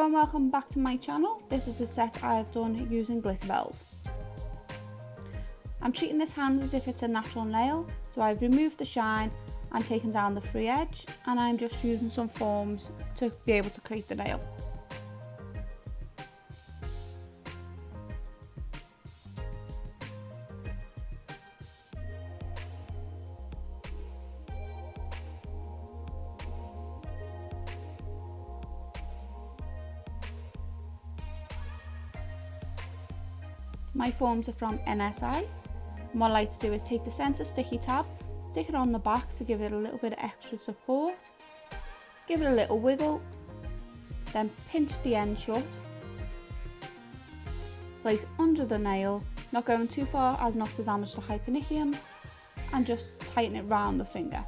Hello and welcome back to my channel. This is a set I've done using GLITTERBELS. I'm treating this hand as if it's a natural nail, so I've removed the shine and taken down the free edge, and I'm just using some forms to be able to create the nail. My forms are from NSI, and what I like to do is take the centre sticky tab, stick it on the back to give it a little bit of extra support, give it a little wiggle, then pinch the end shut, place under the nail, not going too far as not to damage the hyponychium, and just tighten it round the finger.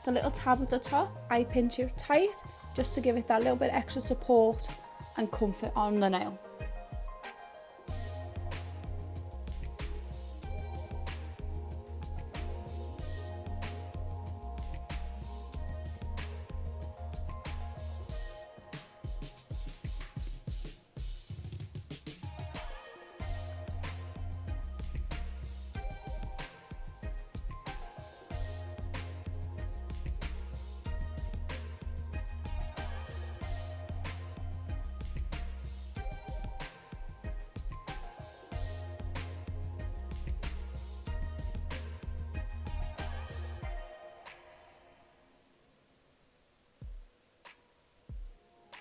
The little tab at the top, I pinch it tight just to give it that little bit extra support and comfort on the nail.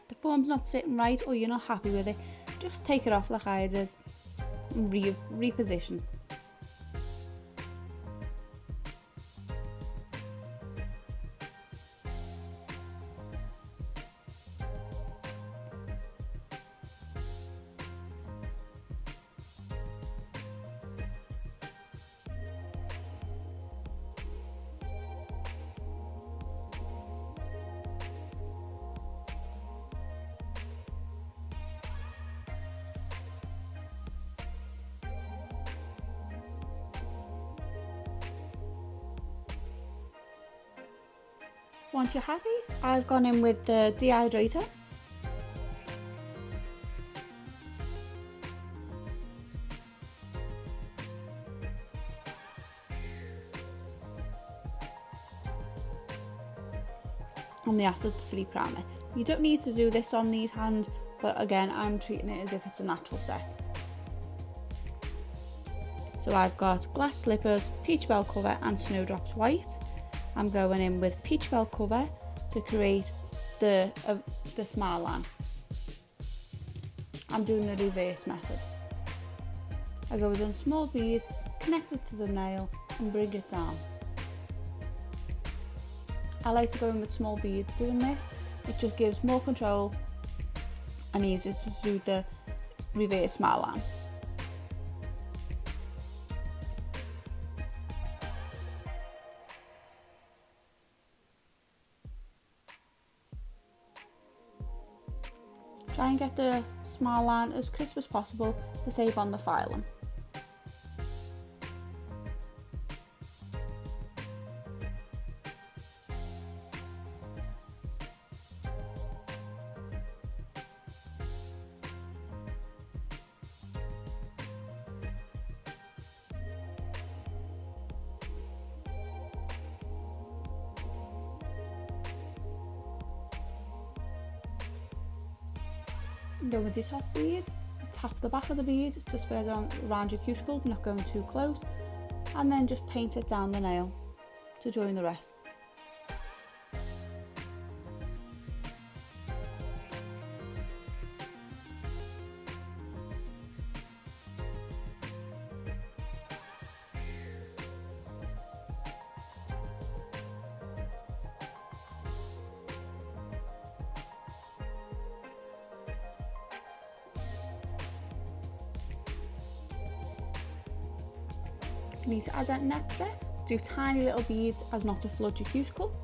The form's not sitting right or you're not happy with it, just take it off like I did and reposition. Once you're happy, I've gone in with the dehydrator. And the acid-free primer. You don't need to do this on these hands, but again, I'm treating it as if it's a natural set. So I've got glass slippers, peacherbel cover and snowdrops white. I'm going in with peacherbel cover to create the smile line. I'm doing the reverse method. I go with a small bead, connect it to the nail and bring it down. I like to go in with small beads doing this. It just gives more control and easier to do the reverse smile line. Try and get the smile line as crisp as possible to save on the filing. Go with the top bead, tap the back of the bead to spread on around your cuticle, not going too close, and then just paint it down the nail to join the rest. You need to add that nectar, do tiny little beads as not to flood your cuticle.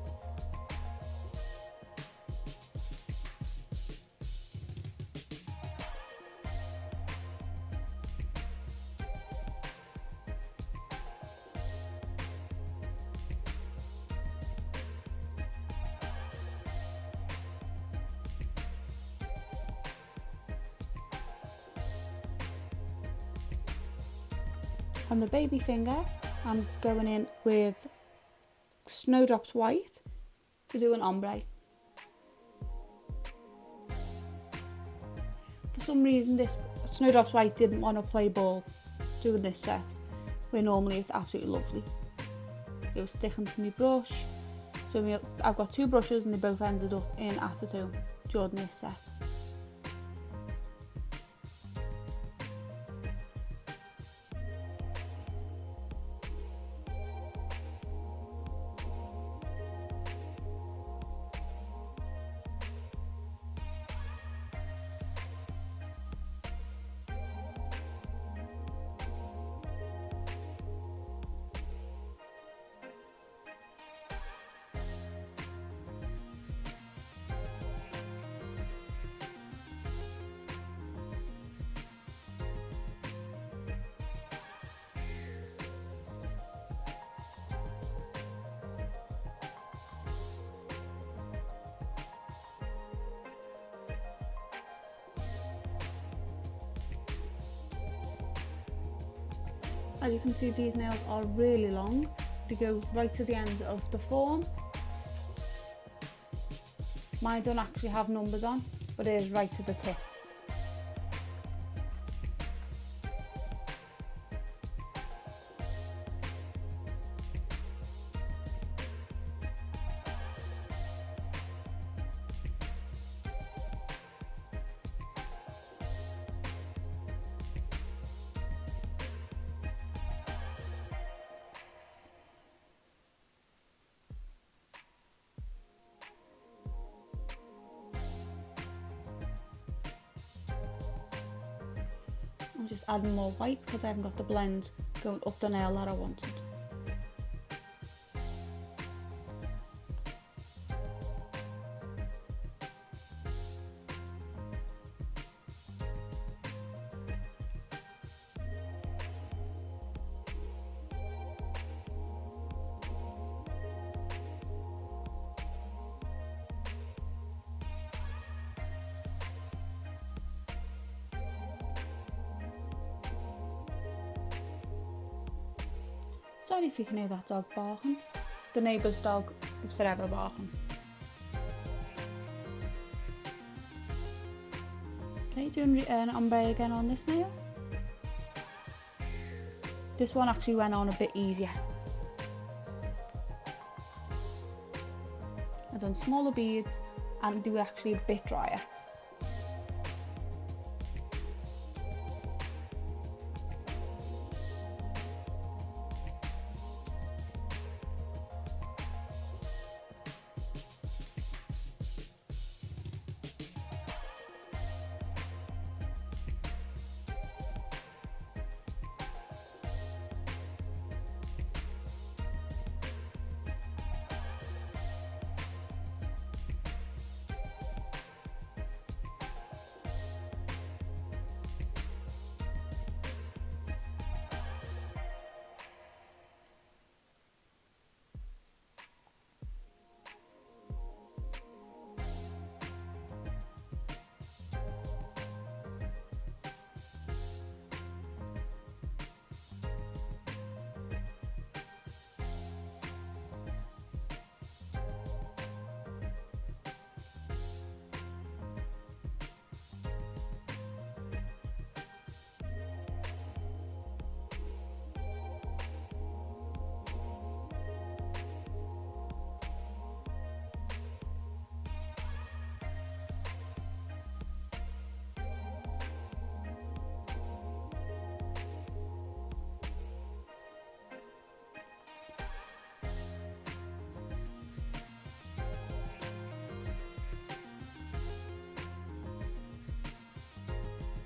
On the baby finger, I'm going in with Snowdrops White to do an ombre. For some reason this Snowdrops White didn't want to play ball doing this set, where normally it's absolutely lovely. It was sticking to my brush, so I've got two brushes and they both ended up in acetone during this set. As you can see, these nails are really long. They go right to the end of the form. Mine don't actually have numbers on, but it is right to the tip. I'm just adding more white because I haven't got the blend going up the nail that I wanted. Sorry if you can hear that dog barking. The neighbour's dog is forever barking. Okay, doing an ombre again on this nail. This one actually went on a bit easier. I've done smaller beads and they were actually a bit drier.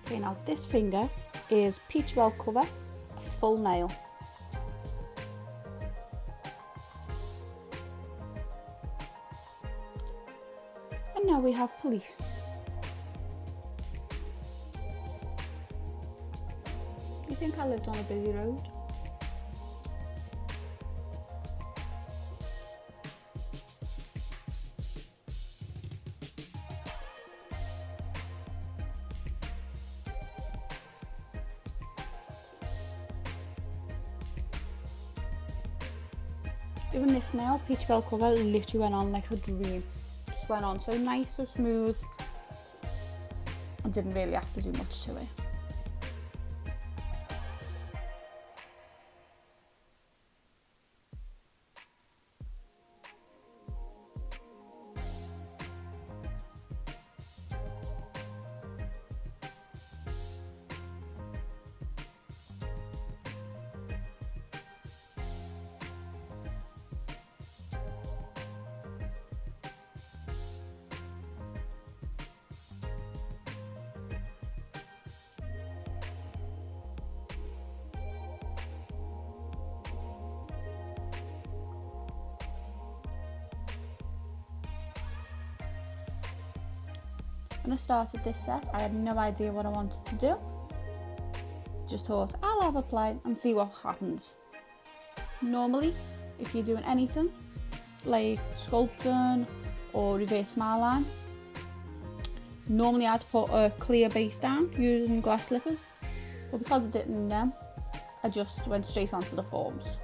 Okay, now this finger is peacherbel cover, a full nail. And now we have police. You think I lived on a busy road? Doing this nail, Peacherbel cover literally went on like a dream. Just went on so nice, so smooth. I didn't really have to do much to it. When I started this set, I had no idea what I wanted to do. Just thought, I'll have a play and see what happens. Normally, if you're doing anything, like sculpting or reverse smile line, normally I'd put a clear base down using glass slippers, but because I didn't know, I just went straight onto the forms.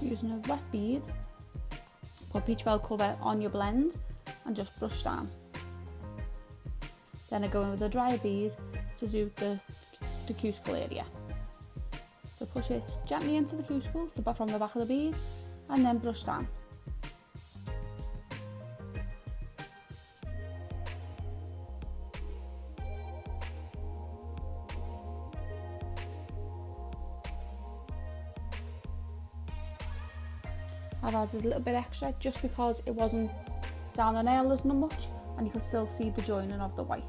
Using a wet bead, put Peacherbel cover on your blend and just brush down. Then I go in with a dry bead to do the cuticle area. So push it gently into the cuticle from the back of the bead and then brush down. I've added a little bit extra just because it wasn't down the nail as much and you can still see the joining of the white.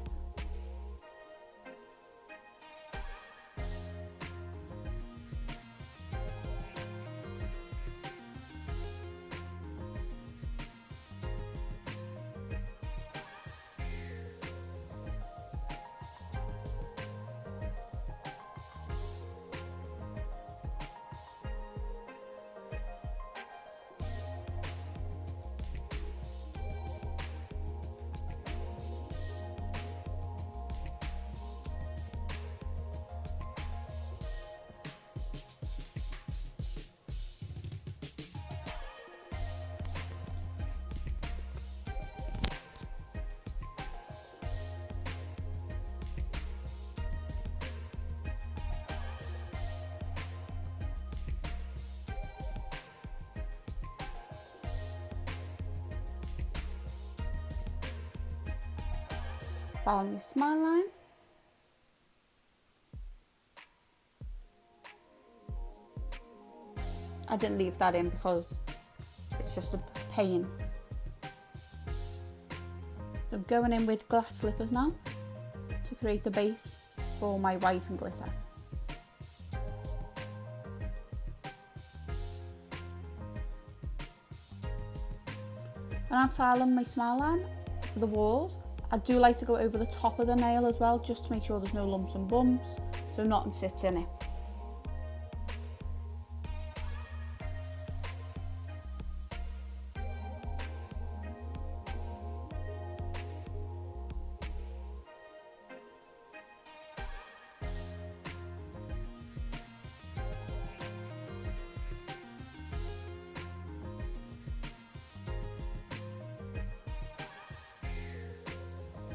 Follow your smile line. I didn't leave that in because it's just a pain. So I'm going in with glass slippers now to create the base for my white and glitter. When I'm filing my smile line for the walls, I do like to go over the top of the nail as well, just to make sure there's no lumps and bumps, so nothing sits in it.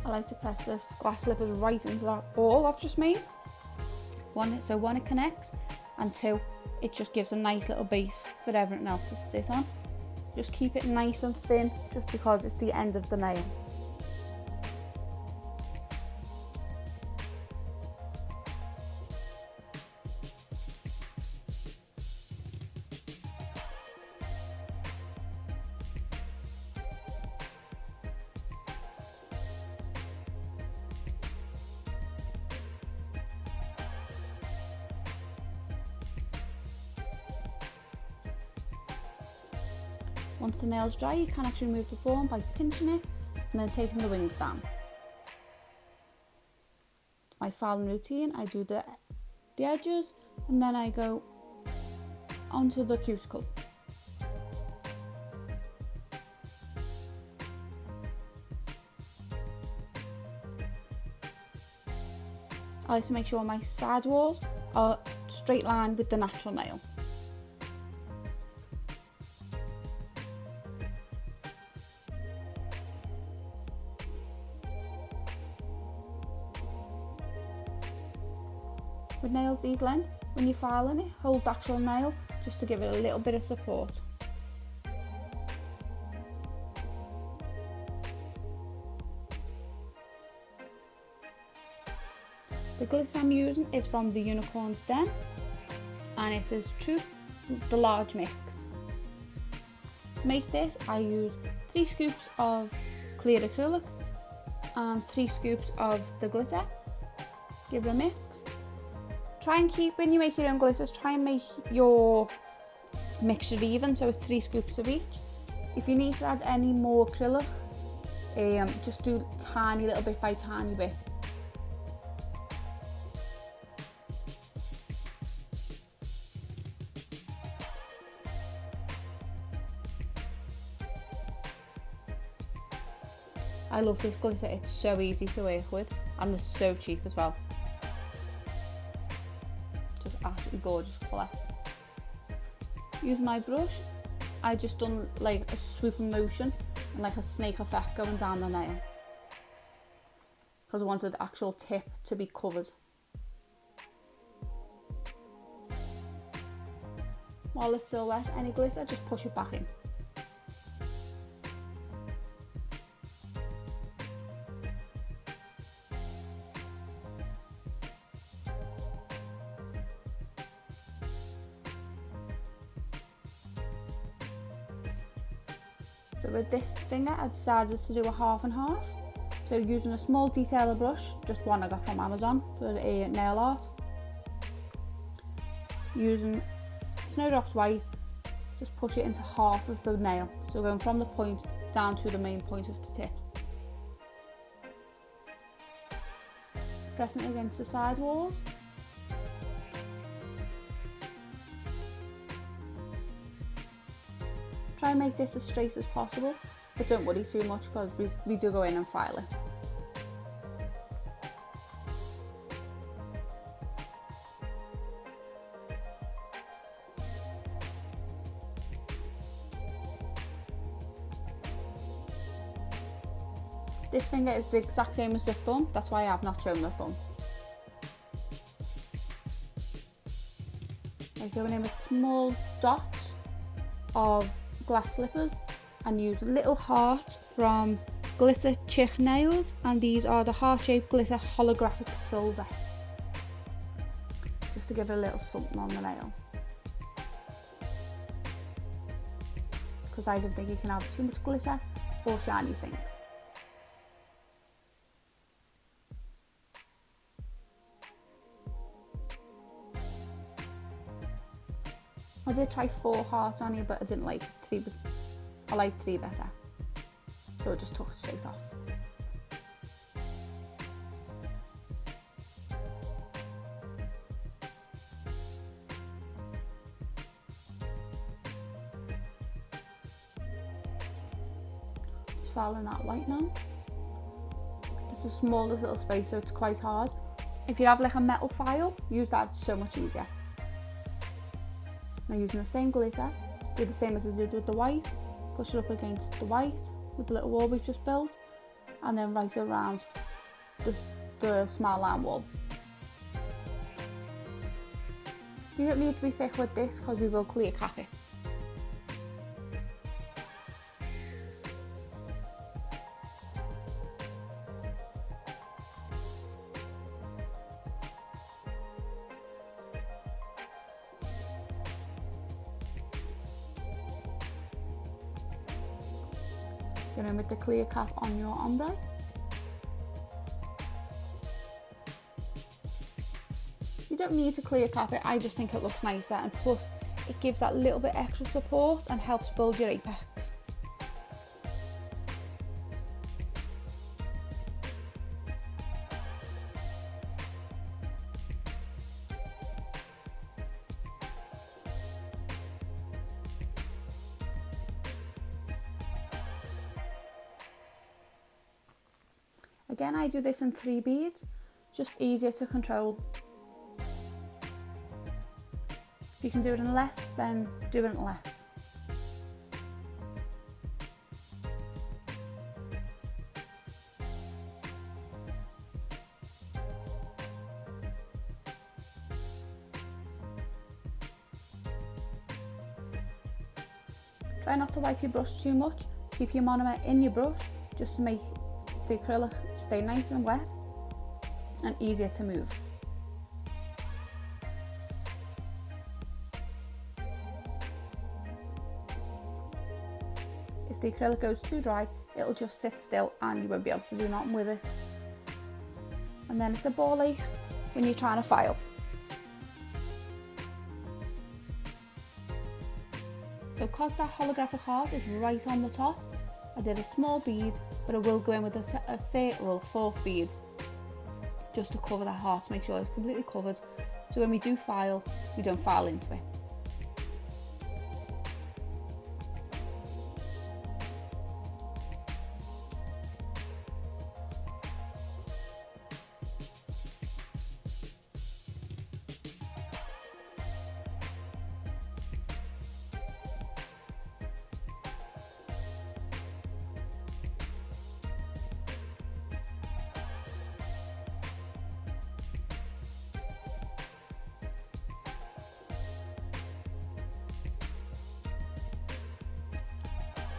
I like to press this glass slippers right into that ball I've just made. One, it connects, and two, it just gives a nice little base for everything else to sit on. Just keep it nice and thin, just because it's the end of the nail. Once the nail's dry, you can actually remove the foam by pinching it and then taking the wings down. My filing routine, I do the edges and then I go onto the cuticle. I like to make sure my side walls are straight line with the natural nail. With nails these length, when you're filing it, hold the actual nail just to give it a little bit of support. The glitter I'm using is from the Unicorn's Den and it says Truth, the large mix. To make this, I use 3 scoops of clear acrylic and 3 scoops of the glitter. Give it a mix. Try and keep, when you make your own glitters, try and make your mixture even, so it's 3 scoops of each. If you need to add any more acrylic, just do tiny little bit by tiny bit. I love this glitter, it's so easy to work with and they're so cheap as well. Just absolutely gorgeous colour. Using my brush, I just done like a swooping motion and like a snake effect going down the nail, because I wanted the actual tip to be covered. While it's still wet, any glitter, just push it back in. So with this finger, I decided to do a half and half. So using a small detailer brush, just one I got from Amazon for a nail art. Using snowdrops white, just push it into half of the nail. So going from the point down to the main point of the tip. Pressing it against the side walls. Try and make this as straight as possible, but don't worry too much because we do go in and file it. This finger is the exact same as the thumb, that's why I have not shown the thumb. I'm going in with small dots of glass slippers and use little hearts from Glitter CHIC nails, and these are the heart-shaped glitter holographic silver, just to give it a little something on the nail, because I don't think you can have too much glitter or shiny things. I did try 4 hearts on here, but I didn't like 3. I like 3 better, so I just took it straight off. Just filing that white now. It's the smallest little space, so it's quite hard. If you have like a metal file, use that, it's so much easier. Now using the same glitter, do the same as I did with the white, push it up against the white with the little wall we've just built, and then write it around the small line wall. You don't need to be thick with this because we will clear cap it. Go in with the clear cap on your ombre. You don't need to clear cap it, I just think it looks nicer, and plus it gives that little bit extra support and helps build your apex. Again, I do this in 3 beads, just easier to control. If you can do it in less, then do it in less. Try not to wipe your brush too much. Keep your monomer in your brush just to make the acrylic stay nice and wet and easier to move. If the acrylic goes too dry, it'll just sit still and you won't be able to do nothing with it. And then it's a ball ache when you're trying to file. So because that holographic heart is right on the top, I did a small bead, but I will go in with a third or a fourth bead just to cover that heart, to make sure it's completely covered. So when we do file, we don't file into it.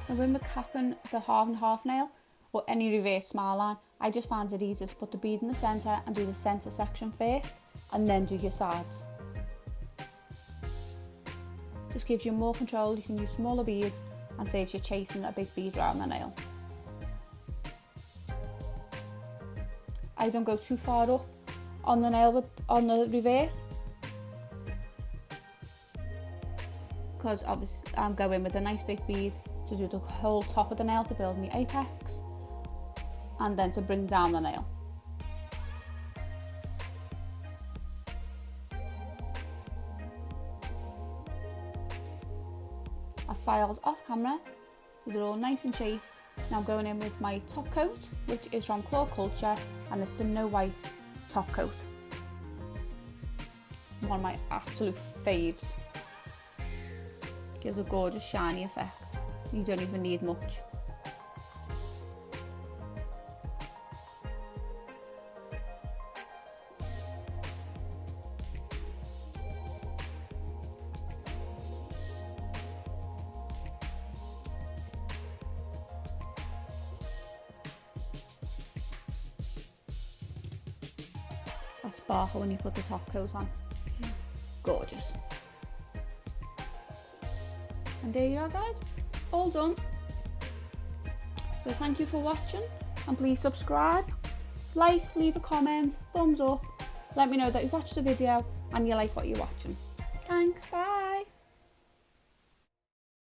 And when we're capping the half and half nail or any reverse smile line, I just find it easier to put the bead in the centre and do the centre section first and then do your sides. Just gives you more control, you can use smaller beads and saves you chasing a big bead around the nail. I don't go too far up on the nail on the reverse, because obviously I'm going with a nice big bead to do the whole top of the nail to build my apex and then to bring down the nail. I filed off camera, they're all nice and shaped. Now I'm going in with my top coat, which is from Claw Culture, and it's the No White top coat. One of my absolute faves. Gives a gorgeous shiny effect. You don't even need much. That sparkle when you put the top coat on. Gorgeous. And there you are, guys. All done. So thank you for watching, and please subscribe, like, leave a comment, thumbs up, let me know that you watched the video and you like what you're watching. Thanks, bye.